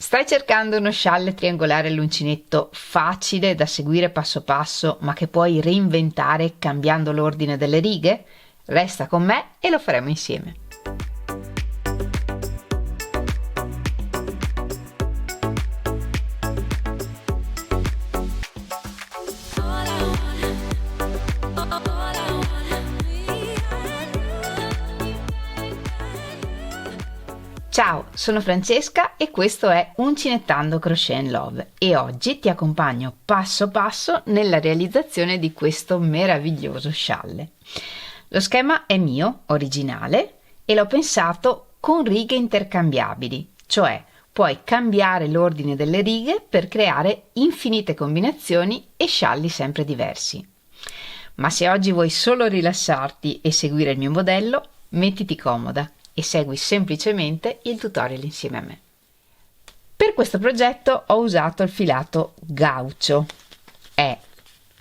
Stai cercando uno scialle triangolare all'uncinetto facile da seguire passo passo, ma che puoi reinventare cambiando l'ordine delle righe? Resta con me e lo faremo insieme. Ciao, sono Francesca e questo è Uncinettando Crochet in Love e oggi ti accompagno passo passo nella realizzazione di questo meraviglioso scialle. Lo schema è mio, originale, e l'ho pensato con righe intercambiabili, cioè puoi cambiare l'ordine delle righe per creare infinite combinazioni e scialli sempre diversi. Ma se oggi vuoi solo rilassarti e seguire il mio modello, mettiti comoda e segui semplicemente il tutorial insieme a me. Per questo progetto ho usato il filato Gaucho, è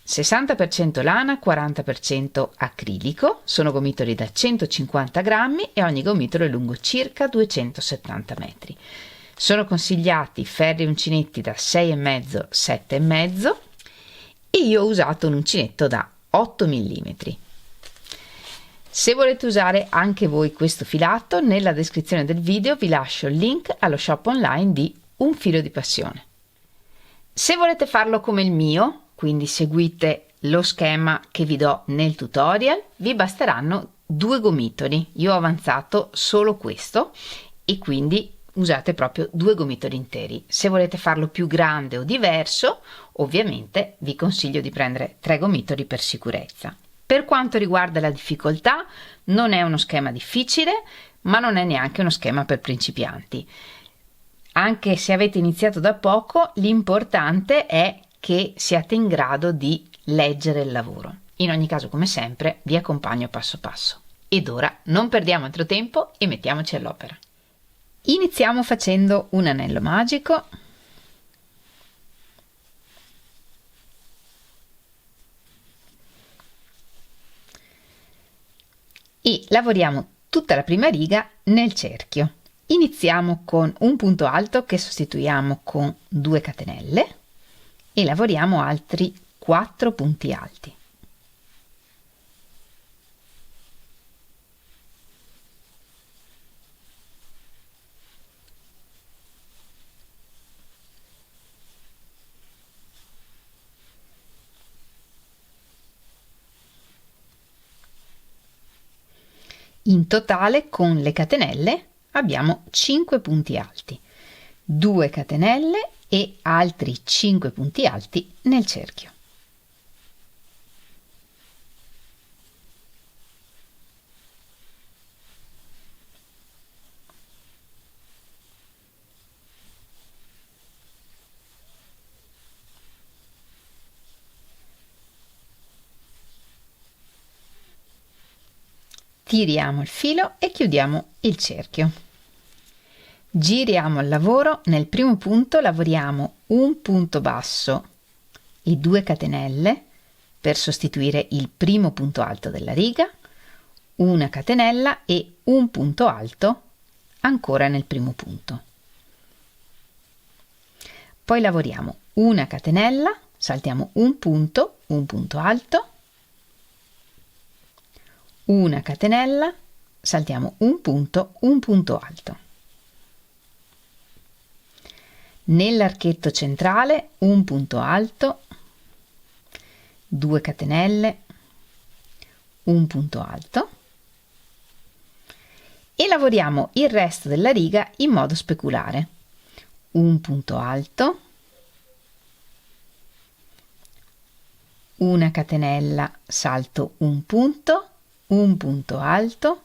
60% lana, 40% acrilico, sono gomitoli da 150 grammi e ogni gomitolo è lungo circa 270 metri. Sono consigliati ferri uncinetti da 6,5, 7,5 e io ho usato un uncinetto da 8 mm. Se volete usare anche voi questo filato, nella descrizione del video vi lascio il link allo shop online di Un Filo di Passione. Se volete farlo come il mio, quindi seguite lo schema che vi do nel tutorial, vi basteranno 2 gomitoli. Io ho avanzato solo questo e quindi usate proprio 2 gomitoli interi. Se volete farlo più grande o diverso, ovviamente vi consiglio di prendere 3 gomitoli per sicurezza. Per quanto riguarda la difficoltà, non è uno schema difficile, ma non è neanche uno schema per principianti. Anche se avete iniziato da poco, l'importante è che siate in grado di leggere il lavoro. In ogni caso, come sempre, vi accompagno passo passo. Ed ora non perdiamo altro tempo e mettiamoci all'opera. Iniziamo facendo un anello magico. E lavoriamo tutta la prima riga nel cerchio. Iniziamo con un punto alto che sostituiamo con 2 catenelle e lavoriamo altri 4 punti alti. In totale con le catenelle abbiamo 5 punti alti, 2 catenelle e altri 5 punti alti nel cerchio. Tiriamo il filo e chiudiamo il cerchio. Giriamo il lavoro, nel primo punto lavoriamo un punto basso e 2 catenelle per sostituire il primo punto alto della riga, una catenella e un punto alto ancora nel primo punto. Poi lavoriamo una catenella, saltiamo un punto alto, una catenella, saltiamo un punto alto. Nell'archetto centrale un punto alto, 2 catenelle, un punto alto e lavoriamo il resto della riga in modo speculare. Un punto alto, una catenella, salto un punto alto,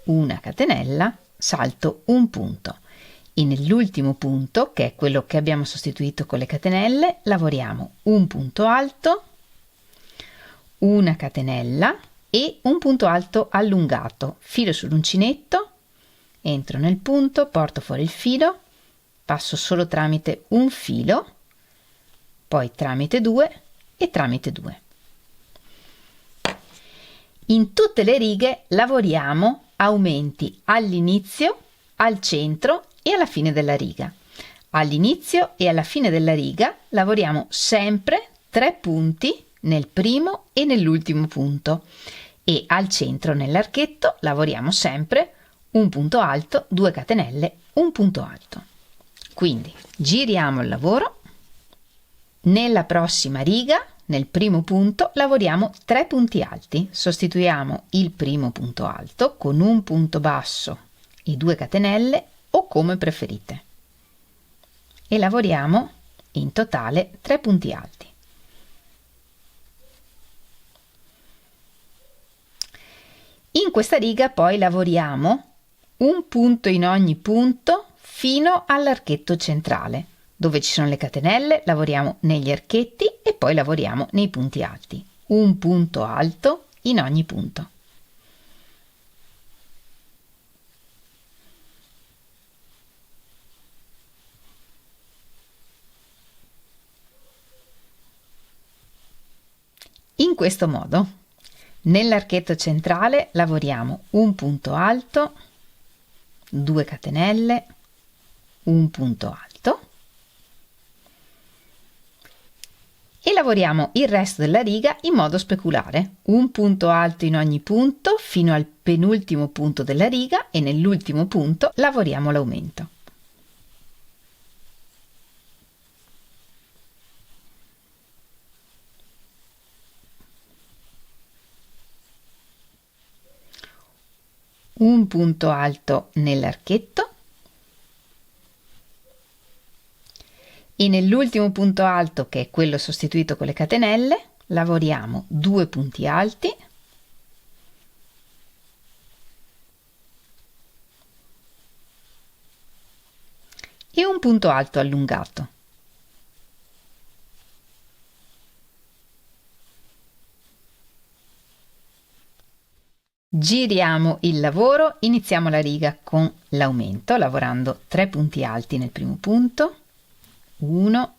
una catenella, salto un punto e nell'ultimo punto, che è quello che abbiamo sostituito con le catenelle, lavoriamo un punto alto, una catenella e un punto alto allungato, filo sull'uncinetto, entro nel punto, porto fuori il filo, passo solo tramite un filo, poi tramite 2 e tramite 2. In tutte le righe lavoriamo aumenti all'inizio, al centro e alla fine della riga. All'inizio e alla fine della riga lavoriamo sempre 3 punti nel primo e nell'ultimo punto e al centro nell'archetto lavoriamo sempre un punto alto, 2 catenelle, un punto alto. Quindi giriamo il lavoro. Nella prossima riga, nel primo punto, lavoriamo 3 punti alti. Sostituiamo il primo punto alto con un punto basso e 2 catenelle o come preferite. E lavoriamo in totale 3 punti alti. In questa riga poi lavoriamo un punto in ogni punto fino all'archetto centrale. Dove ci sono le catenelle lavoriamo negli archetti e poi lavoriamo nei punti alti. Un punto alto in ogni punto. In questo modo, nell'archetto centrale lavoriamo un punto alto, 2 catenelle, un punto alto e lavoriamo il resto della riga in modo speculare, un punto alto in ogni punto fino al penultimo punto della riga e nell'ultimo punto lavoriamo l'aumento. Un punto alto nell'archetto e nell'ultimo punto alto, che è quello sostituito con le catenelle, lavoriamo 2 punti alti e un punto alto allungato. Giriamo il lavoro, iniziamo la riga con l'aumento lavorando 3 punti alti nel primo punto, 1,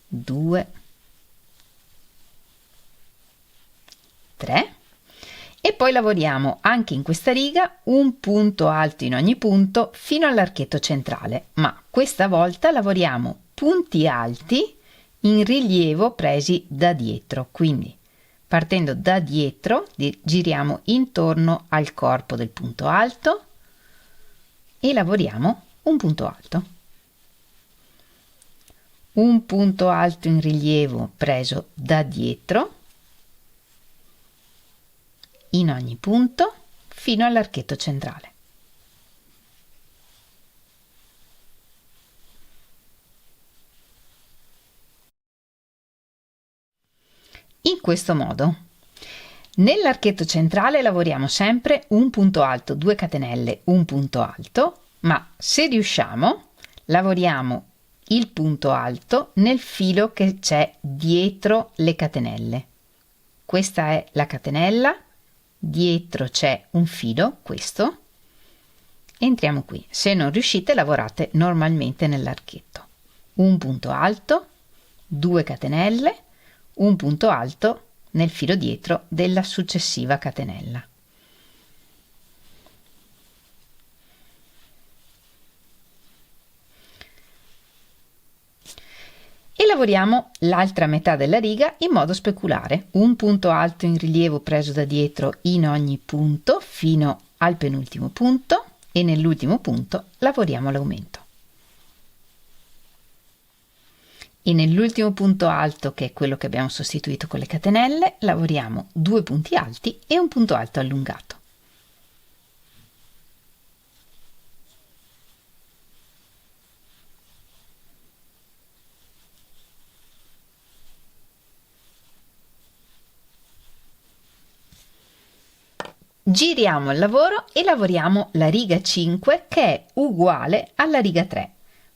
2, 3 e poi lavoriamo anche in questa riga un punto alto in ogni punto fino all'archetto centrale, ma questa volta lavoriamo punti alti in rilievo presi da dietro, quindi partendo da dietro giriamo intorno al corpo del punto alto e lavoriamo un punto alto. Un punto alto in rilievo preso da dietro in ogni punto fino all'archetto centrale. In questo modo, nell'archetto centrale lavoriamo sempre un punto alto, 2 catenelle, un punto alto, ma se riusciamo lavoriamo il punto alto nel filo che c'è dietro le catenelle. Questa è la catenella, dietro c'è un filo, questo. Entriamo qui. Se non riuscite, lavorate normalmente nell'archetto. Un punto alto, 2 catenelle, un punto alto nel filo dietro della successiva catenella. E lavoriamo l'altra metà della riga in modo speculare, un punto alto in rilievo preso da dietro in ogni punto fino al penultimo punto e nell'ultimo punto lavoriamo l'aumento. E nell'ultimo punto alto, che è quello che abbiamo sostituito con le catenelle, lavoriamo 2 punti alti e un punto alto allungato. Giriamo il lavoro e lavoriamo la riga 5 che è uguale alla riga 3.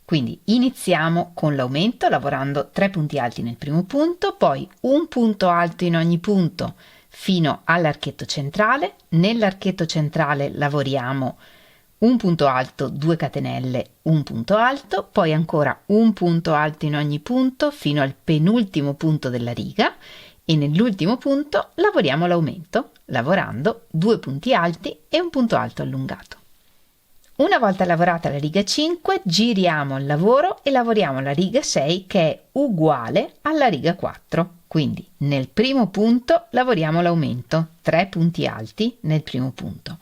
Quindi iniziamo con l'aumento lavorando 3 punti alti nel primo punto, poi un punto alto in ogni punto fino all'archetto centrale. Nell'archetto centrale lavoriamo un punto alto, 2 catenelle, un punto alto, poi ancora un punto alto in ogni punto fino al penultimo punto della riga e nell'ultimo punto lavoriamo l'aumento lavorando 2 punti alti e un punto alto allungato. Una volta lavorata la riga 5, giriamo il lavoro e lavoriamo la riga 6 che è uguale alla riga 4. Quindi nel primo punto lavoriamo l'aumento, 3 punti alti nel primo punto.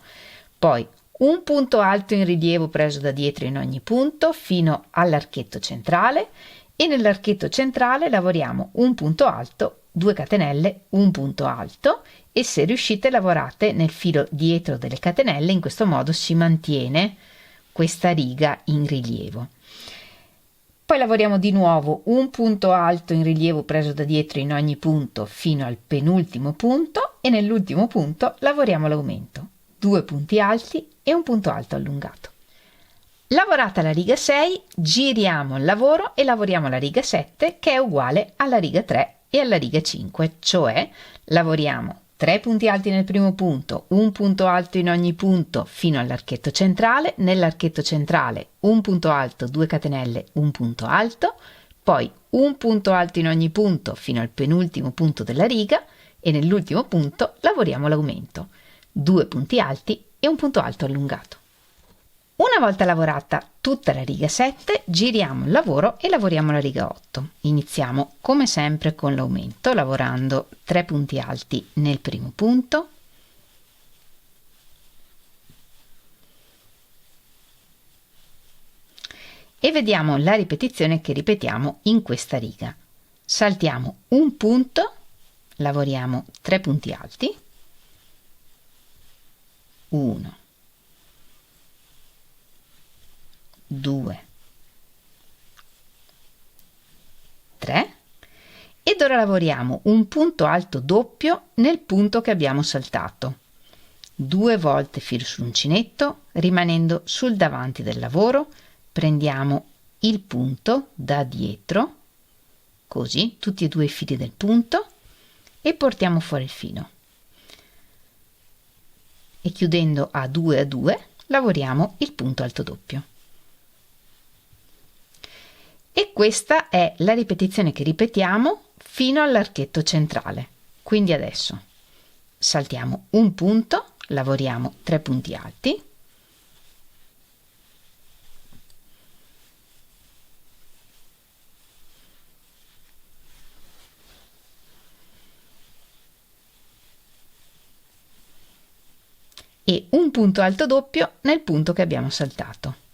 Poi un punto alto in rilievo preso da dietro in ogni punto fino all'archetto centrale e nell'archetto centrale lavoriamo un punto alto, 2 catenelle, un punto alto e se riuscite lavorate nel filo dietro delle catenelle, in questo modo si mantiene questa riga in rilievo. Poi lavoriamo di nuovo un punto alto in rilievo preso da dietro in ogni punto fino al penultimo punto e nell'ultimo punto lavoriamo l'aumento, 2 punti alti e un punto alto allungato. Lavorata la riga 6, giriamo il lavoro e lavoriamo la riga 7 che è uguale alla riga 3 e alla riga 5, cioè lavoriamo 3 punti alti nel primo punto, un punto alto in ogni punto fino all'archetto centrale, nell'archetto centrale un punto alto, 2 catenelle, un punto alto, poi un punto alto in ogni punto fino al penultimo punto della riga e nell'ultimo punto lavoriamo l'aumento, 2 punti alti e un punto alto allungato. Una volta lavorata tutta la riga 7, giriamo il lavoro e lavoriamo la riga 8. Iniziamo come sempre con l'aumento, lavorando 3 punti alti nel primo punto, e vediamo la ripetizione che ripetiamo in questa riga. Saltiamo un punto, lavoriamo 3 punti alti, 1, 2, 3 ed ora lavoriamo un punto alto doppio nel punto che abbiamo saltato, 2 volte filo sull'uncinetto, rimanendo sul davanti del lavoro, prendiamo il punto da dietro, così, tutti e due i fili del punto, e portiamo fuori il filo. E chiudendo a 2 lavoriamo il punto alto doppio. E questa è la ripetizione che ripetiamo fino all'archetto centrale. Quindi adesso saltiamo un punto, lavoriamo 3 punti alti, e un punto alto doppio nel punto che abbiamo saltato.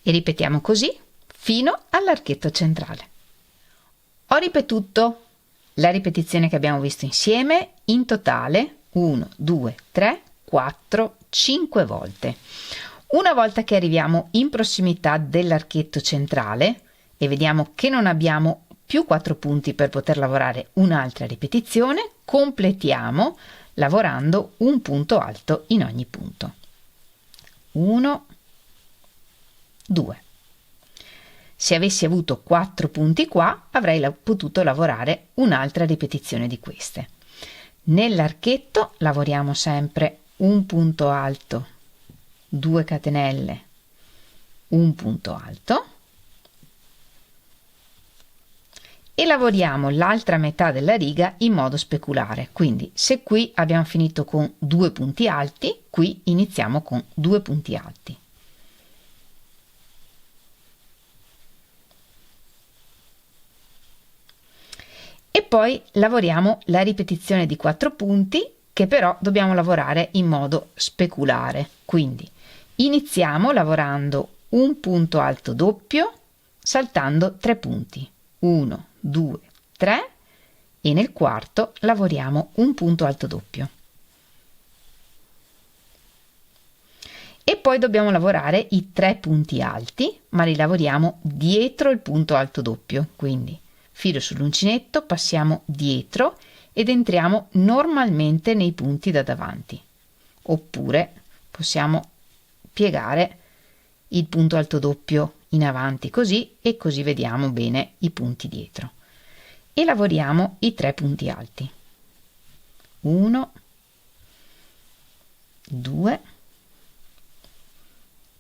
E ripetiamo così fino all'archetto centrale. Ho ripetuto la ripetizione che abbiamo visto insieme in totale 1, 2, 3, 4, 5 volte. Una volta che arriviamo in prossimità dell'archetto centrale e vediamo che non abbiamo più 4 punti per poter lavorare un'altra ripetizione, completiamo lavorando un punto alto in ogni punto. 1, 2. Se avessi avuto 4 punti qua, avrei potuto lavorare un'altra ripetizione di queste. Nell'archetto lavoriamo sempre un punto alto, 2 catenelle, un punto alto e lavoriamo l'altra metà della riga in modo speculare. Quindi se qui abbiamo finito con 2 punti alti, qui iniziamo con 2 punti alti. E poi lavoriamo la ripetizione di 4 punti che però dobbiamo lavorare in modo speculare. Quindi iniziamo lavorando un punto alto doppio saltando 3 punti, 1, 2, 3 e nel quarto lavoriamo un punto alto doppio. E poi dobbiamo lavorare i 3 punti alti, ma li lavoriamo dietro il punto alto doppio, quindi filo sull'uncinetto, passiamo dietro ed entriamo normalmente nei punti da davanti, oppure possiamo piegare il punto alto doppio in avanti così e così vediamo bene i punti dietro e lavoriamo i 3 punti alti, 1, 2,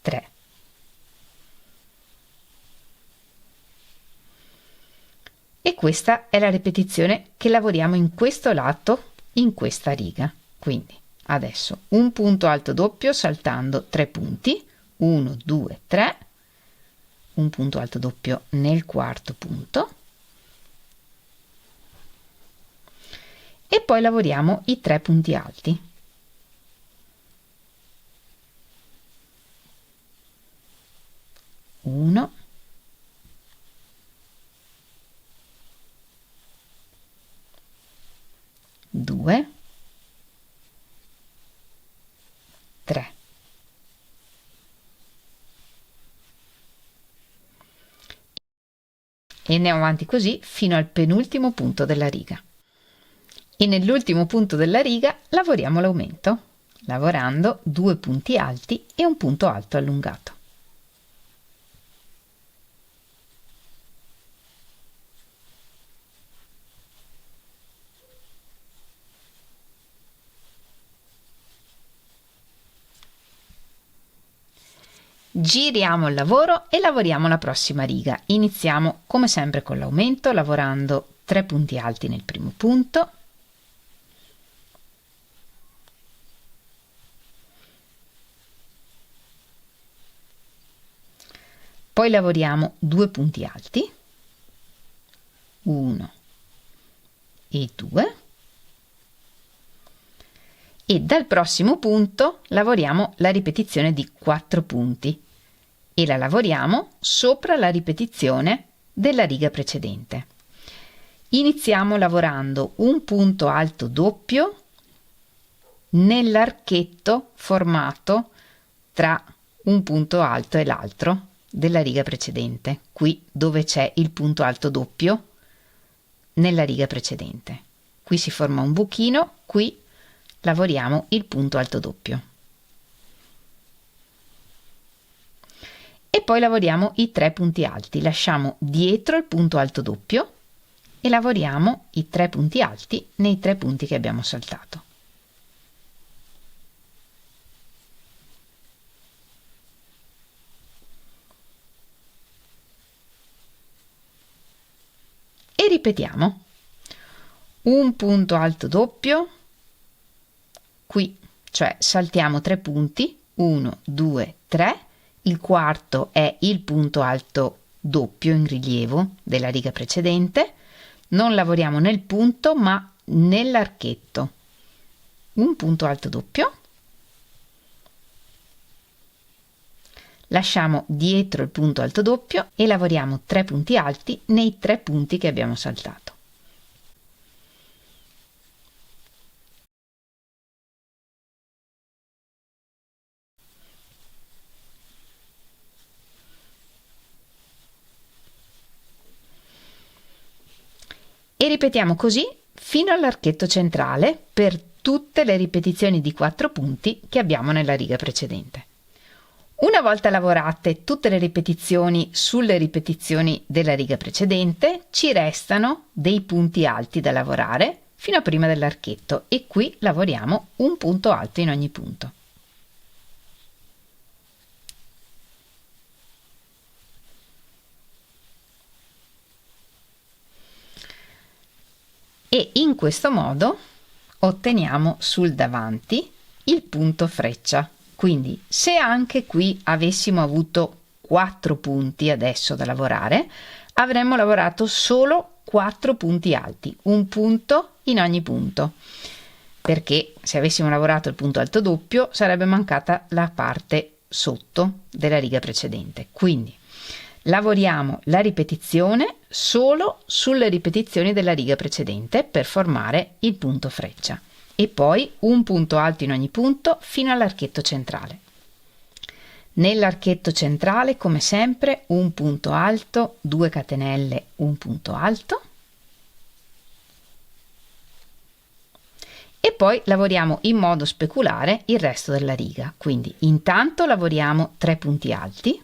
3 questa è la ripetizione che lavoriamo in questo lato, in questa riga. Quindi adesso un punto alto doppio saltando 3 punti, 1 2 3, un punto alto doppio nel quarto punto e poi lavoriamo i 3 punti alti. Uno, due, tre. E andiamo avanti così fino al penultimo punto della riga. E nell'ultimo punto della riga lavoriamo l'aumento, lavorando 2 punti alti e un punto alto allungato. Giriamo il lavoro e lavoriamo la prossima riga. Iniziamo come sempre con l'aumento, lavorando 3 punti alti nel primo punto, poi lavoriamo 2 punti alti, 1 e 2, e dal prossimo punto lavoriamo la ripetizione di 4 punti e la lavoriamo sopra la ripetizione della riga precedente. Iniziamo lavorando un punto alto doppio nell'archetto formato tra un punto alto e l'altro della riga precedente, qui dove c'è il punto alto doppio nella riga precedente. Qui si forma un buchino, qui lavoriamo il punto alto doppio e poi lavoriamo i 3 punti alti, lasciamo dietro il punto alto doppio e lavoriamo i 3 punti alti nei 3 punti che abbiamo saltato. E ripetiamo un punto alto doppio qui, cioè saltiamo 3 punti, 1 2 3, il quarto è il punto alto doppio in rilievo della riga precedente, non lavoriamo nel punto ma nell'archetto, un punto alto doppio, lasciamo dietro il punto alto doppio e lavoriamo 3 punti alti nei 3 punti che abbiamo saltato. E ripetiamo così fino all'archetto centrale per tutte le ripetizioni di 4 punti che abbiamo nella riga precedente. Una volta lavorate tutte le ripetizioni sulle ripetizioni della riga precedente, ci restano dei punti alti da lavorare fino a prima dell'archetto e qui lavoriamo un punto alto in ogni punto. E in questo modo otteniamo sul davanti il punto freccia. Quindi se anche qui avessimo avuto 4 punti adesso da lavorare, avremmo lavorato solo 4 punti alti, un punto in ogni punto, perché se avessimo lavorato il punto alto doppio sarebbe mancata la parte sotto della riga precedente. Quindi lavoriamo la ripetizione solo sulle ripetizioni della riga precedente per formare il punto freccia e poi un punto alto in ogni punto fino all'archetto centrale. Nell'archetto centrale, come sempre, un punto alto, 2 catenelle, un punto alto e poi lavoriamo in modo speculare il resto della riga. Quindi intanto lavoriamo 3 punti alti,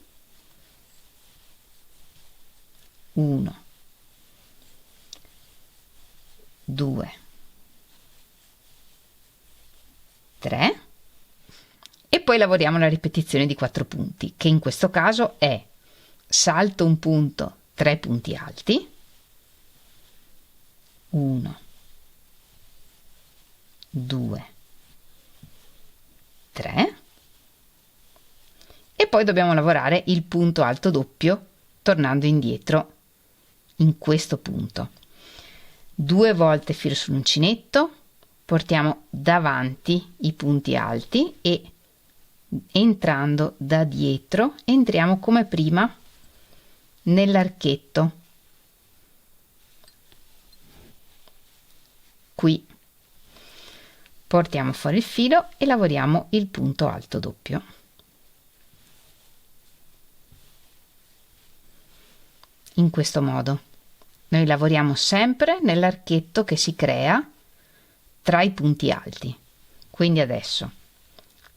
1 2 3 e poi lavoriamo la ripetizione di 4 punti, che in questo caso è salto un punto, 3 punti alti, 1, 2, 3 e poi dobbiamo lavorare il punto alto doppio tornando indietro in questo punto. 2 volte filo sull'uncinetto, portiamo davanti i punti alti e entrando da dietro entriamo come prima nell'archetto. Qui portiamo fuori il filo e lavoriamo il punto alto doppio. In questo modo noi lavoriamo sempre nell'archetto che si crea tra i punti alti. Quindi adesso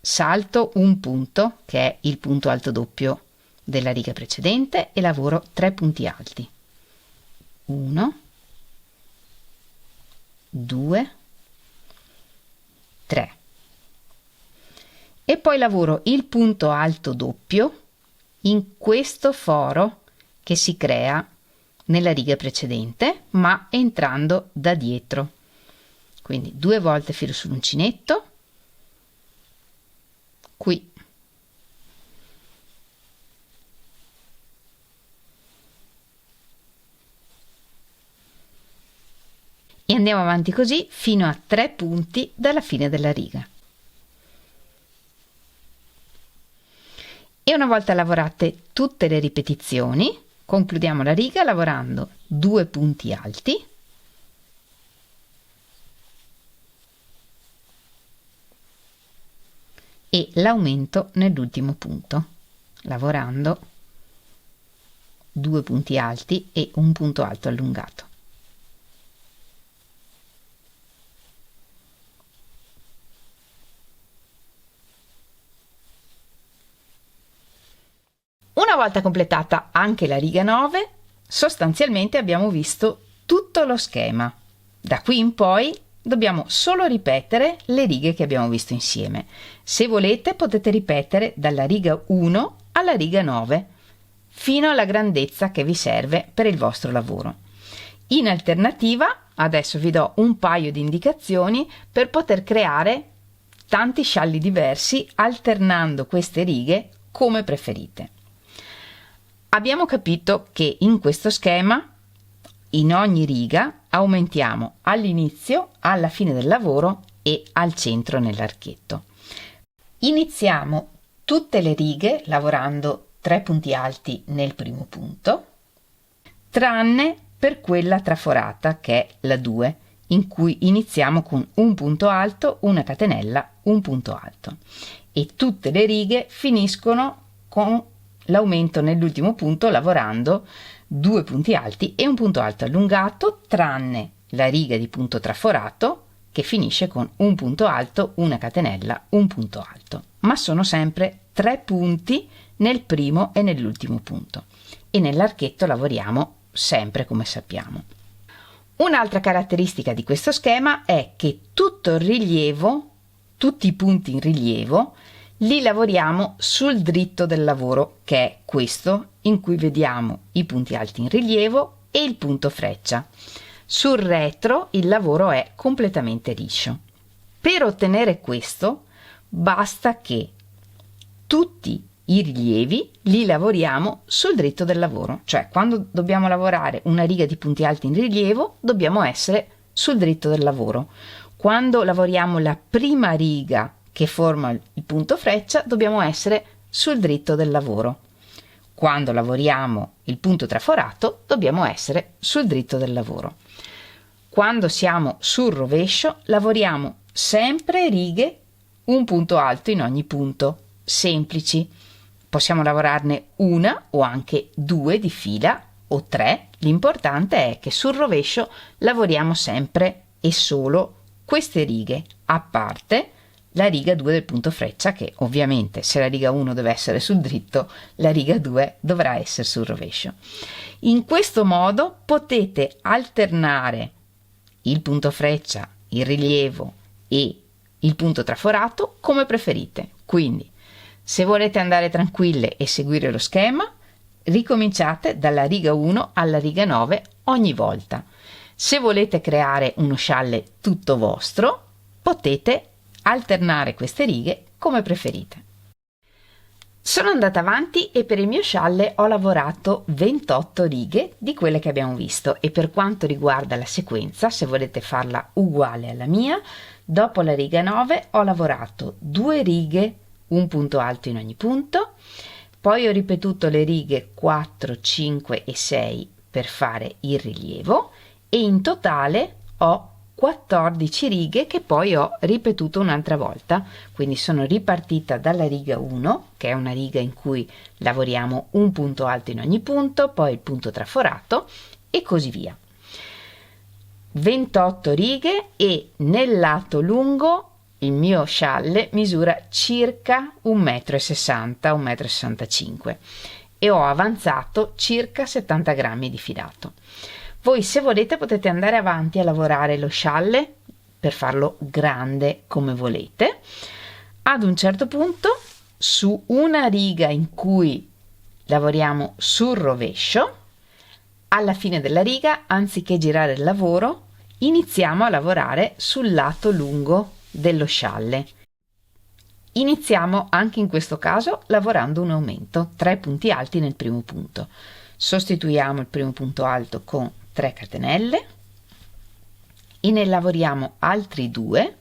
salto un punto che è il punto alto doppio della riga precedente e lavoro 3 punti alti. 1, 2, 3 e poi lavoro il punto alto doppio in questo foro che si crea nella riga precedente ma entrando da dietro. Quindi 2 volte filo sull'uncinetto, qui e andiamo avanti così fino a 3 punti dalla fine della riga. E una volta lavorate tutte le ripetizioni, concludiamo la riga lavorando 2 punti alti e l'aumento nell'ultimo punto, lavorando 2 punti alti e un punto alto allungato. Una volta completata anche la riga 9, sostanzialmente abbiamo visto tutto lo schema. Da qui in poi dobbiamo solo ripetere le righe che abbiamo visto insieme. Se volete potete ripetere dalla riga 1 alla riga 9 fino alla grandezza che vi serve per il vostro lavoro. In alternativa, adesso vi do un paio di indicazioni per poter creare tanti scialli diversi alternando queste righe come preferite. Abbiamo capito che in questo schema in ogni riga aumentiamo all'inizio, alla fine del lavoro e al centro nell'archetto. Iniziamo tutte le righe lavorando 3 punti alti nel primo punto, tranne per quella traforata che è la 2, in cui iniziamo con un punto alto, una catenella, un punto alto e tutte le righe finiscono con l'aumento nell'ultimo punto lavorando 2 punti alti e un punto alto allungato, tranne la riga di punto traforato che finisce con un punto alto, una catenella, un punto alto, ma sono sempre 3 punti nel primo e nell'ultimo punto e nell'archetto lavoriamo sempre come sappiamo. Un'altra caratteristica di questo schema è che tutto il rilievo, tutti i punti in rilievo li lavoriamo sul dritto del lavoro, che è questo in cui vediamo i punti alti in rilievo e il punto freccia. Sul retro il lavoro è completamente liscio. Per ottenere questo basta che tutti i rilievi li lavoriamo sul dritto del lavoro, cioè quando dobbiamo lavorare una riga di punti alti in rilievo dobbiamo essere sul dritto del lavoro. Quando lavoriamo la prima riga che forma il punto freccia dobbiamo essere sul dritto del lavoro. Quando lavoriamo il punto traforato dobbiamo essere sul dritto del lavoro. Quando siamo sul rovescio lavoriamo sempre righe un punto alto in ogni punto, semplici. Possiamo lavorarne una o anche 2 di fila o 3, l'importante è che sul rovescio lavoriamo sempre e solo queste righe, a parte la riga 2 del punto freccia, che ovviamente se la riga 1 deve essere sul dritto, la riga 2 dovrà essere sul rovescio. In questo modo potete alternare il punto freccia, il rilievo e il punto traforato come preferite. Quindi, se volete andare tranquille e seguire lo schema, ricominciate dalla riga 1 alla riga 9 ogni volta. Se volete creare uno scialle tutto vostro, potete alternare queste righe come preferite. Sono andata avanti e per il mio scialle ho lavorato 28 righe di quelle che abbiamo visto, e per quanto riguarda la sequenza, se volete farla uguale alla mia, dopo la riga 9 ho lavorato 2 righe, un punto alto in ogni punto, poi ho ripetuto le righe 4, 5 e 6 per fare il rilievo, e in totale ho 14 righe che poi ho ripetuto un'altra volta. Quindi sono ripartita dalla riga 1, che è una riga in cui lavoriamo un punto alto in ogni punto, poi il punto traforato e così via. 28 righe, e nel lato lungo il mio scialle misura circa 1,60 m, 1,65 m, e ho avanzato circa 70 grammi di filato. Voi, se volete, potete andare avanti a lavorare lo scialle per farlo grande come volete. Ad un certo punto, su una riga in cui lavoriamo sul rovescio, alla fine della riga, anziché girare il lavoro, iniziamo a lavorare sul lato lungo dello scialle. Iniziamo anche in questo caso lavorando un aumento, 3 punti alti nel primo punto. Sostituiamo il primo punto alto con 3 catenelle e ne lavoriamo altri 2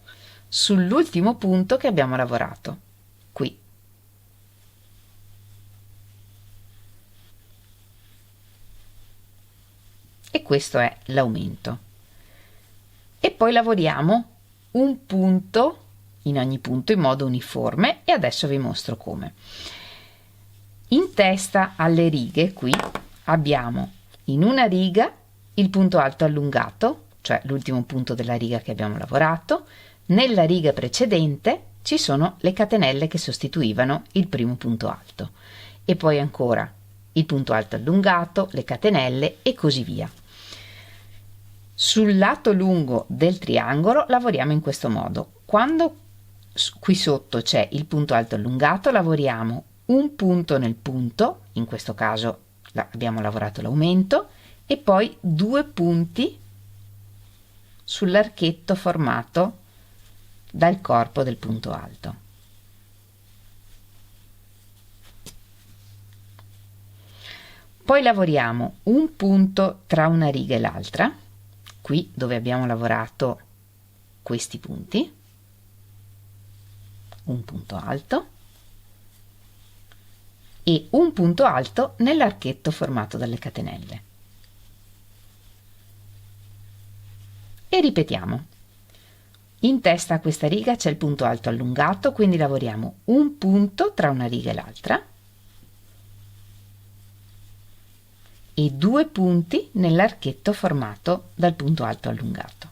sull'ultimo punto che abbiamo lavorato qui. E questo è l'aumento. E poi lavoriamo un punto in ogni punto in modo uniforme, e adesso vi mostro come. In testa alle righe qui abbiamo in una riga il punto alto allungato, cioè l'ultimo punto della riga che abbiamo lavorato. Nella riga precedente ci sono le catenelle che sostituivano il primo punto alto, e poi ancora il punto alto allungato, le catenelle e così via. Sul lato lungo del triangolo lavoriamo in questo modo. Quando qui sotto c'è il punto alto allungato, lavoriamo un punto nel punto, in questo caso abbiamo lavorato l'aumento, e poi 2 punti sull'archetto formato dal corpo del punto alto. Poi lavoriamo un punto tra una riga e l'altra, qui dove abbiamo lavorato questi punti, un punto alto e un punto alto nell'archetto formato dalle catenelle. E ripetiamo. In testa a questa riga c'è il punto alto allungato, quindi lavoriamo un punto tra una riga e l'altra e 2 punti nell'archetto formato dal punto alto allungato.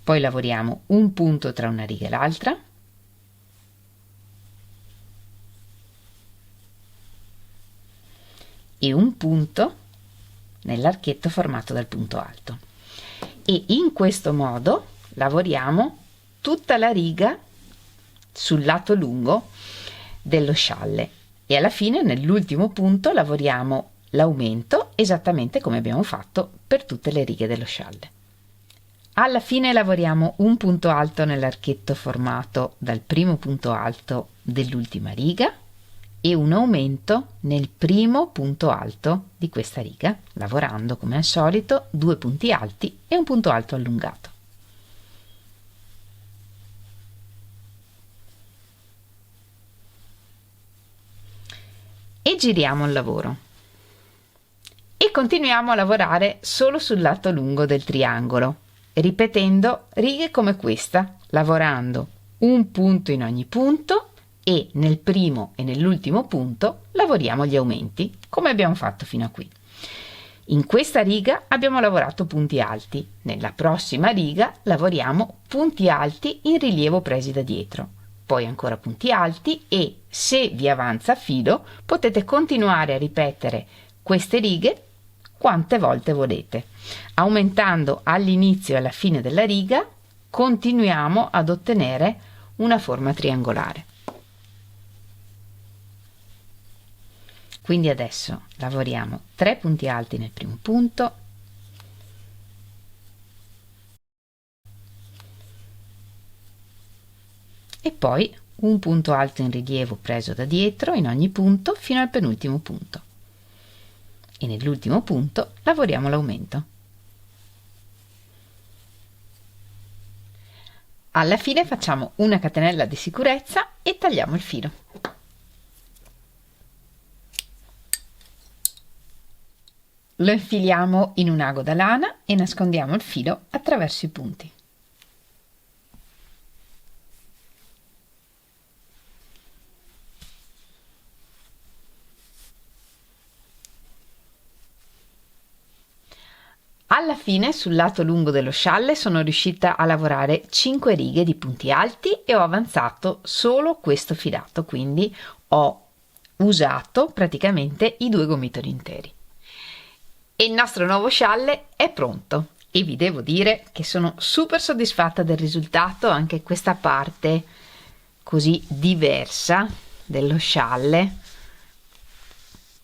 Poi lavoriamo un punto tra una riga e l'altra e un punto nell'archetto formato dal punto alto, e in questo modo lavoriamo tutta la riga sul lato lungo dello scialle, e alla fine, nell'ultimo punto, lavoriamo l'aumento esattamente come abbiamo fatto per tutte le righe dello scialle. Alla fine lavoriamo un punto alto nell'archetto formato dal primo punto alto dell'ultima riga e un aumento nel primo punto alto di questa riga, lavorando come al solito 2 punti alti e un punto alto allungato. E giriamo il lavoro e continuiamo a lavorare solo sul lato lungo del triangolo, ripetendo righe come questa, lavorando un punto in ogni punto, e nel primo e nell'ultimo punto lavoriamo gli aumenti come abbiamo fatto fino a qui. In questa riga abbiamo lavorato punti alti, nella prossima riga lavoriamo punti alti in rilievo presi da dietro, poi ancora punti alti, e se vi avanza filo potete continuare a ripetere queste righe quante volte volete. Aumentando all'inizio e alla fine della riga continuiamo ad ottenere una forma triangolare. Quindi adesso lavoriamo 3 punti alti nel primo punto, e poi un punto alto in rilievo preso da dietro in ogni punto fino al penultimo punto, e nell'ultimo punto lavoriamo l'aumento. Alla fine facciamo una catenella di sicurezza e tagliamo il filo. Lo infiliamo in un ago da lana e nascondiamo il filo attraverso i punti. Alla fine, sul lato lungo dello scialle, sono riuscita a lavorare 5 righe di punti alti e ho avanzato solo questo filato, quindi ho usato praticamente i 2 gomitoli interi. E il nostro nuovo scialle è pronto e vi devo dire che sono super soddisfatta del risultato. Anche questa parte così diversa dello scialle,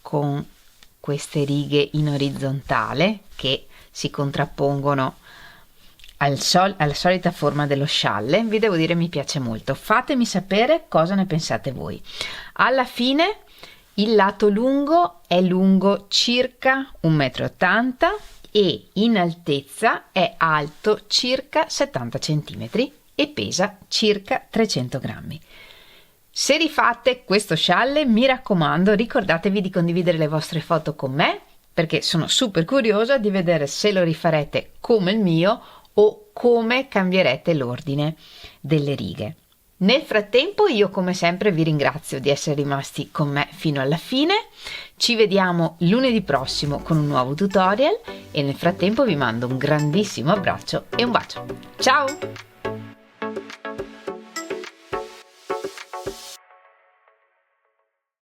con queste righe in orizzontale che si contrappongono alla solita forma dello scialle, vi devo dire mi piace molto. Fatemi sapere cosa ne pensate voi. Alla fine il lato lungo è lungo circa 1,80 m e in altezza è alto circa 70 cm e pesa circa 300 grammi. Se rifate questo scialle, mi raccomando, ricordatevi di condividere le vostre foto con me, perché sono super curiosa di vedere se lo rifarete come il mio o come cambierete l'ordine delle righe. Nel frattempo io come sempre vi ringrazio di essere rimasti con me fino alla fine. Ci vediamo lunedì prossimo con un nuovo tutorial e nel frattempo vi mando un grandissimo abbraccio e un bacio. Ciao!